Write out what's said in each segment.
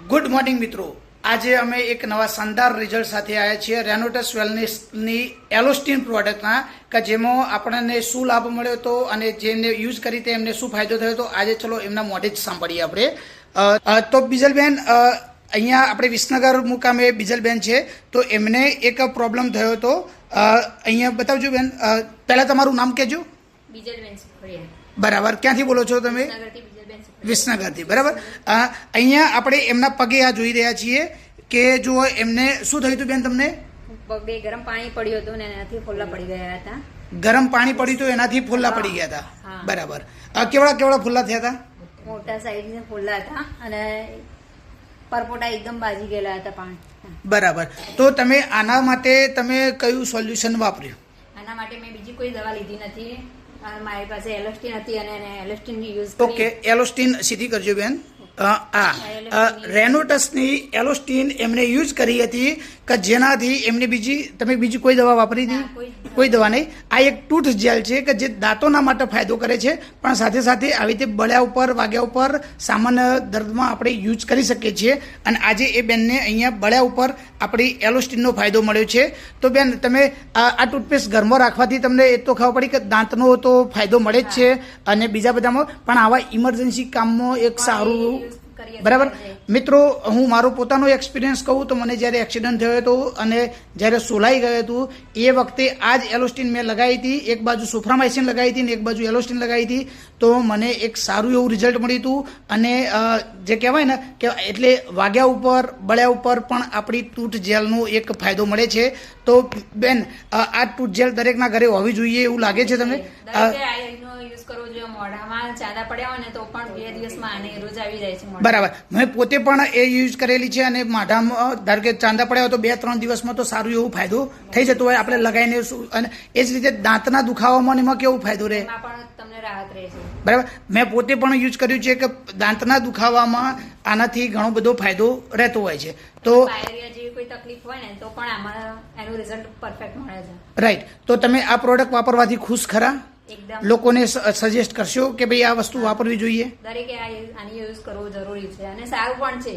Good morning મિત્રો, આજે અમે એક નવા શાનદાર રિઝલ્ટ સાથે આવ્યા છીએ રેનોટસ વેલનેસની એલોસ્ટીન પ્રોડક્ટના કે જેમાં આપણને શું લાભ મળ્યો હતો અને જેને યુઝ કરી તે એમને શું ફાયદો થયો હતો. આજે ચલો એમના મોઢે જ સાંભળીએ આપણે. તો બીજલબેન, અહીંયા આપણે વિસનગર મુકામે બીજલબેન છે, તો એમને એક પ્રોબ્લેમ થયો હતો. અહીંયા બતાવજો બેન, પહેલાં તમારું નામ કહેજો. બીજલબેન સુખડિયા. બરાબર, ક્યાંથી બોલો છો તમે? વિસનગરથી. બરાબર. અહીંયા આપણે એમના પગે આ જોઈ રહ્યા છીએ કે જો એમને શું થયું હતું બેન? તમને પગે ગરમ પાણી પડ્યું હતું ને એનાથી ફોલ્લા પડી ગયા હતા. ગરમ પાણી પડ્યું હતું, એનાથી ફોલ્લા પડી ગયા હતા. બરાબર. કેવડા કેવડા ફોલ્લા થયા હતા? મોટા સાઈઝના ફોલ્લા હતા અને પરપોટા એકદમ બાજી ગયેલા હતા પાણી. બરાબર. તો તમે આના માટે તમે કયું સોલ્યુશન વાપર્યું? આના માટે મેં બીજી કોઈ દવા લીધી નથી. મારી પાસે એલોસ્ટીન હતી અને એલોસ્ટીન યુઝ કરી. ઓકે, એલોસ્ટીન સીધી કરજો બેન. રેનોટસની એલોસ્ટીન એમને યુઝ કરી હતી કે જેનાથી એમને તમે બીજી કોઈ દવા વાપરી હતી? કોઈ દવા નહીં. આ એક ટૂથ જેલ છે કે જે દાંતોના માટે ફાયદો કરે છે, પણ સાથે સાથે આવી રીતે બળ્યા ઉપર વાગ્યા ઉપર સામાન્ય દર્દમાં આપણે યુઝ કરી શકીએ છીએ. અને આજે એ બેનને અહીંયા બળ્યા ઉપર આપણી એલોસ્ટીનનો ફાયદો મળ્યો છે. તો બેન, તમે આ ટૂથપેસ્ટ ઘરમાં રાખવાથી તમને એ તો ખબર પડી કે દાંતનો તો ફાયદો મળે જ છે અને બીજા બધામાં, પણ આવા ઇમરજન્સી કામમાં એક સારું. બરાબર મિત્રો, હું મારો પોતાનો એક્સપિરિયન્સ કહું તો મને જ્યારે એક્સિડન્ટ થયો હતો અને જ્યારે સોલાઈ ગયું હતું એ વખતે આ જ એલોસ્ટીન મેં લગાવી હતી. એક બાજુ સોફ્રામાઇસિન લગાવી હતી ને એક બાજુ એલોસ્ટીન લગાવી હતી. તો મને એક સારું એવું રિઝલ્ટ મળ્યું હતું. અને જે કહેવાય ને કે એટલે વાગ્યા ઉપર બળ્યા ઉપર પણ આપણી ટૂથ જેલનો એક ફાયદો મળે છે. તો બેન, આ ટૂથ જેલ દરેકના ઘરે હોવી જોઈએ એવું લાગે છે તમને? યુઝ કરવો જોઈએ. મોઢામાં ચાંદા પડ્યા હોય ને તો પણ 2 દિવસમાં આને રોજ આવી જાય છે. બરાબર. મેં પોતે પણ એ યુઝ કરેલી છે અને માઢામાં ધારો કે ચાંદા પડ્યા હોય તો 2-3 દિવસમાં તો સારું એવું ફાયદો થઈ જતો હોય આપણે લગાવીને. અને એ જ રીતે દાંતના દુખાવામાં એમાં કેવું ફાયદો રહે? તમને રાહત રહે છે. બરાબર. મેં પોતે પણ યુઝ કર્યું છે કે દાંતના દુખાવામાં આનાથી ઘણો બધો ફાયદો રહેતો હોય છે. તો પાયરિયા જેવી કોઈ તકલીફ હોય ને તો પણ આમાં એનું રિઝલ્ટ પરફેક્ટ મળે છે. રાઈટ. તો તમે આ પ્રોડક્ટ વાપરવાથી ખુશ ખરા? લોકોને સજેસ્ટ કરશો કે ભાઈ આ વસ્તુ વાપરવી જોઈએ? દરેકે આની યુઝ કરવો જરૂરી છે અને સારું પણ છે.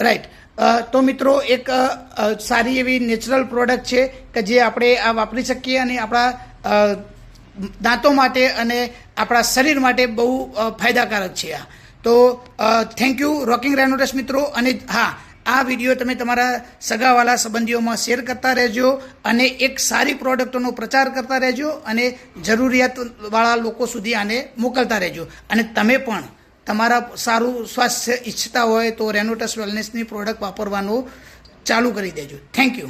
રાઈટ. તો મિત્રો, એક સારી એવી નેચરલ પ્રોડક્ટ છે કે જે આપણે આ વાપરી શકીએ અને આપણા દાંતો માટે અને આપણા શરીર માટે બહુ ફાયદાકારક છે આ. તો થેન્ક યુ રોકિંગ રેનોટસ મિત્રો. અને હા, આ વિડીયો તમે તમારા સગાવાલા સંબંધીઓમાં શેર કરતા રહેજો અને એક સારી પ્રોડક્ટોનો પ્રચાર કરતા રહેજો અને જરૂરિયાતવાળા લોકો સુધી આને મોકલતા રહેજો. અને તમે પણ તમારા સારું સ્વાસ્થ્ય ઈચ્છતા હોય તો રેનોટસ વેલનેસની પ્રોડક્ટ વાપરવાનું ચાલુ કરી દેજો. Thank you.